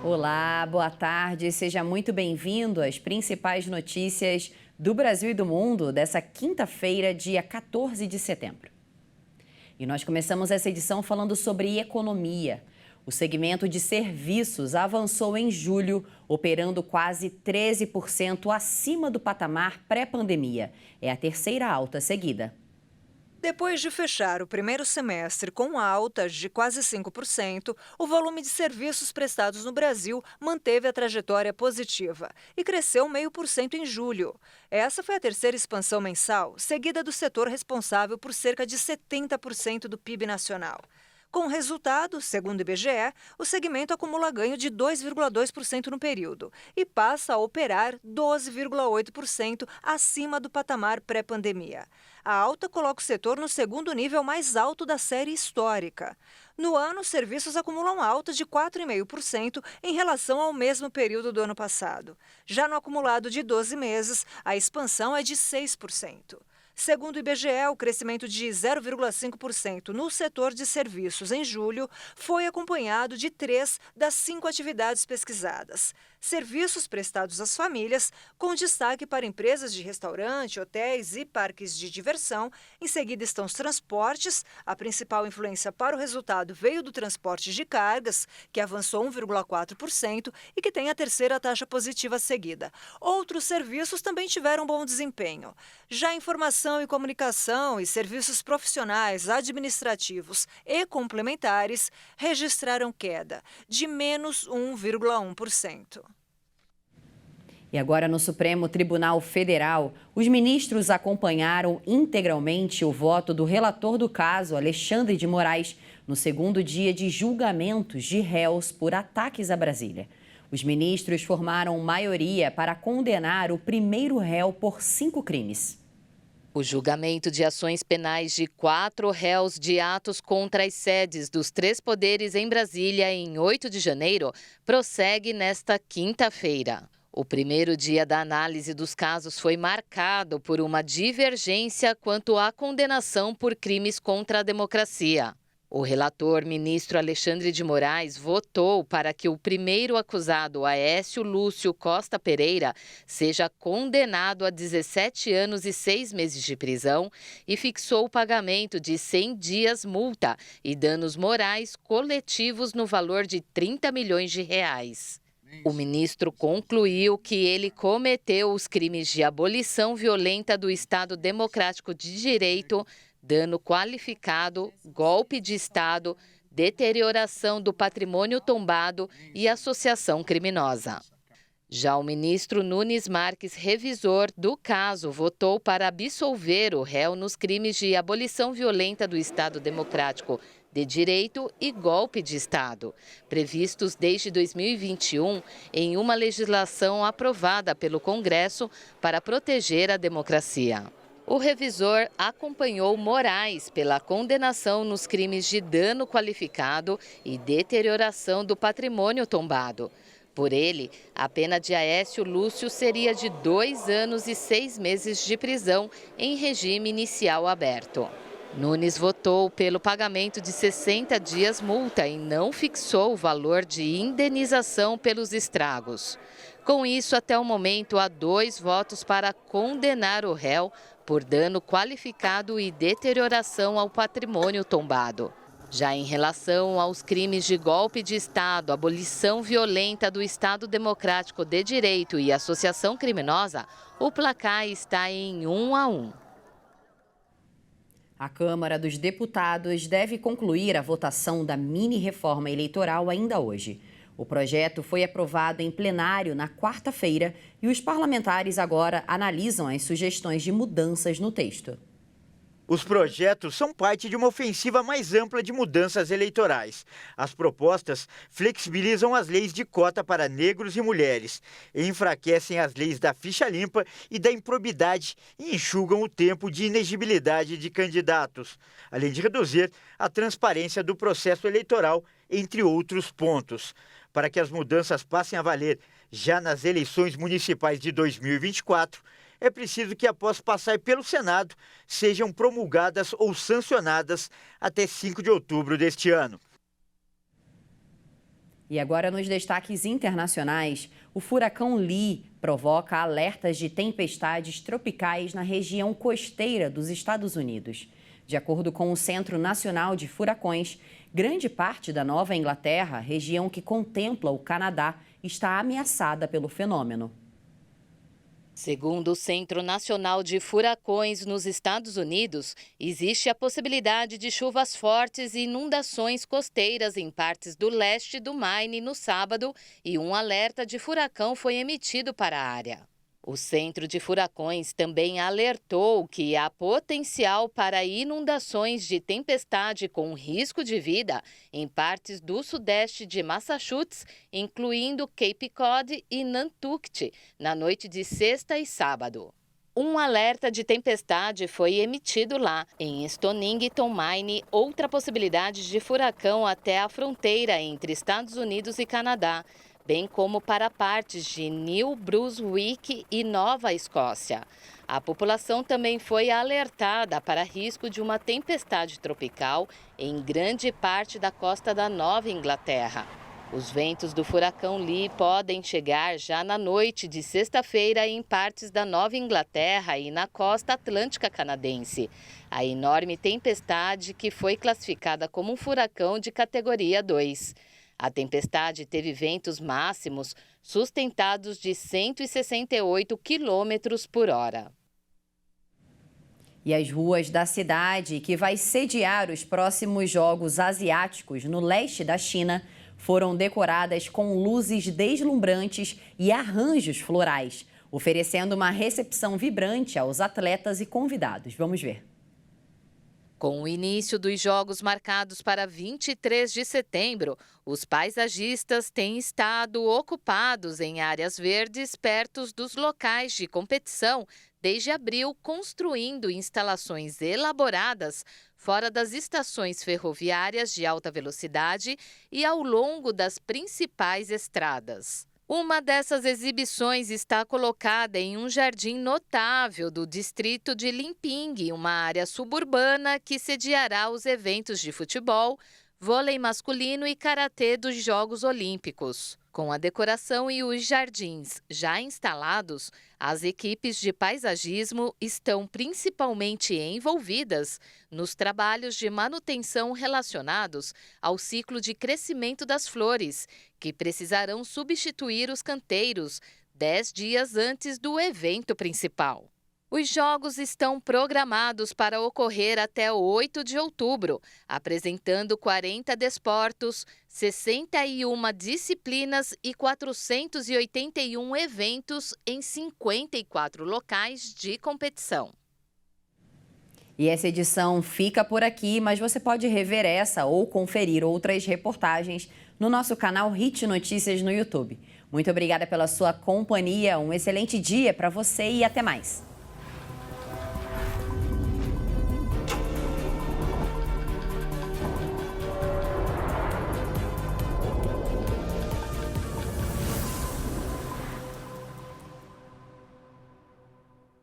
Olá, boa tarde. Seja muito bem-vindo às principais notícias do Brasil e do mundo dessa quinta-feira, dia 14 de setembro. E nós começamos essa edição falando sobre economia. O segmento de serviços avançou em julho, operando quase 13% acima do patamar pré-pandemia. É a terceira alta seguida. Depois de fechar o primeiro semestre com altas de quase 5%, o volume de serviços prestados no Brasil manteve a trajetória positiva e cresceu 0,5% em julho. Essa foi a terceira expansão mensal, seguida do setor responsável por cerca de 70% do PIB nacional. Com o resultado, segundo o IBGE, o segmento acumula ganho de 2,2% no período e passa a operar 12,8% acima do patamar pré-pandemia. A alta coloca o setor no segundo nível mais alto da série histórica. No ano, os serviços acumulam alta de 4,5% em relação ao mesmo período do ano passado. Já no acumulado de 12 meses, a expansão é de 6%. Segundo o IBGE, o crescimento de 0,5% no setor de serviços em julho foi acompanhado de 3 das 5 atividades pesquisadas. Serviços prestados às famílias, com destaque para empresas de restaurante, hotéis e parques de diversão. Em seguida estão os transportes. A principal influência para o resultado veio do transporte de cargas, que avançou 1,4% e que tem a terceira taxa positiva seguida. Outros serviços também tiveram bom desempenho. Já a informação e comunicação e serviços profissionais, administrativos e complementares registraram queda de menos 1,1%. E agora, no Supremo Tribunal Federal, os ministros acompanharam integralmente o voto do relator do caso, Alexandre de Moraes, no segundo dia de julgamentos de réus por ataques a Brasília. Os ministros formaram maioria para condenar o primeiro réu por 5 crimes. O julgamento de ações penais de 4 réus de atos contra as sedes dos 3 poderes em Brasília em 8 de janeiro prossegue nesta quinta-feira. O primeiro dia da análise dos casos foi marcado por uma divergência quanto à condenação por crimes contra a democracia. O relator, ministro Alexandre de Moraes, votou para que o primeiro acusado, Aécio Lúcio Costa Pereira, seja condenado a 17 anos e 6 meses de prisão e fixou o pagamento de 100 dias multa e danos morais coletivos no valor de 30 milhões de reais. O ministro concluiu que ele cometeu os crimes de abolição violenta do Estado Democrático de Direito, dano qualificado, golpe de Estado, deterioração do patrimônio tombado e associação criminosa. Já o ministro Nunes Marques, revisor do caso, votou para absolver o réu nos crimes de abolição violenta do Estado Democrático de Direito e golpe de Estado, previstos desde 2021 em uma legislação aprovada pelo Congresso para proteger a democracia. O revisor acompanhou Moraes pela condenação nos crimes de dano qualificado e deterioração do patrimônio tombado. Por ele, a pena de Aécio Lúcio seria de 2 anos e 6 meses de prisão em regime inicial aberto. Nunes votou pelo pagamento de 60 dias multa e não fixou o valor de indenização pelos estragos. Com isso, até o momento, há 2 votos para condenar o réu por dano qualificado e deterioração ao patrimônio tombado. Já em relação aos crimes de golpe de Estado, abolição violenta do Estado Democrático de Direito e associação criminosa, o placar está em 1-1. A Câmara dos Deputados deve concluir a votação da mini-reforma eleitoral ainda hoje. O projeto foi aprovado em plenário na quarta-feira e os parlamentares agora analisam as sugestões de mudanças no texto. Os projetos são parte de uma ofensiva mais ampla de mudanças eleitorais. As propostas flexibilizam as leis de cota para negros e mulheres, enfraquecem as leis da ficha limpa e da improbidade e enxugam o tempo de inegibilidade de candidatos, além de reduzir a transparência do processo eleitoral, entre outros pontos. Para que as mudanças passem a valer já nas eleições municipais de 2024, é preciso que, após passar pelo Senado, sejam promulgadas ou sancionadas até 5 de outubro deste ano. E agora, nos destaques internacionais, o furacão Lee provoca alertas de tempestades tropicais na região costeira dos Estados Unidos. De acordo com o Centro Nacional de Furacões, grande parte da Nova Inglaterra, região que contempla o Canadá, está ameaçada pelo fenômeno. Segundo o Centro Nacional de Furacões nos Estados Unidos, existe a possibilidade de chuvas fortes e inundações costeiras em partes do leste do Maine no sábado e um alerta de furacão foi emitido para a área. O Centro de Furacões também alertou que há potencial para inundações de tempestade com risco de vida em partes do sudeste de Massachusetts, incluindo Cape Cod e Nantucket, na noite de sexta e sábado. Um alerta de tempestade foi emitido lá, em Stonington, Maine, outra possibilidade de furacão até a fronteira entre Estados Unidos e Canadá, bem como para partes de New Brunswick e Nova Escócia. A população também foi alertada para risco de uma tempestade tropical em grande parte da costa da Nova Inglaterra. Os ventos do furacão Lee podem chegar já na noite de sexta-feira em partes da Nova Inglaterra e na costa atlântica canadense. A enorme tempestade que foi classificada como um furacão de categoria 2. A tempestade teve ventos máximos sustentados de 168 quilômetros por hora. E as ruas da cidade, que vai sediar os próximos Jogos Asiáticos no leste da China, foram decoradas com luzes deslumbrantes e arranjos florais, oferecendo uma recepção vibrante aos atletas e convidados. Vamos ver. Com o início dos Jogos marcados para 23 de setembro, os paisagistas têm estado ocupados em áreas verdes perto dos locais de competição desde abril, construindo instalações elaboradas fora das estações ferroviárias de alta velocidade e ao longo das principais estradas. Uma dessas exibições está colocada em um jardim notável do distrito de Limping, uma área suburbana que sediará os eventos de futebol, vôlei masculino e karatê dos Jogos Olímpicos. Com a decoração e os jardins já instalados, as equipes de paisagismo estão principalmente envolvidas nos trabalhos de manutenção relacionados ao ciclo de crescimento das flores, que precisarão substituir os canteiros 10 dias antes do evento principal. Os jogos estão programados para ocorrer até 8 de outubro, apresentando 40 desportos, 61 disciplinas e 481 eventos em 54 locais de competição. E essa edição fica por aqui, mas você pode rever essa ou conferir outras reportagens no nosso canal Hit Notícias no YouTube. Muito obrigada pela sua companhia, um excelente dia para você e até mais.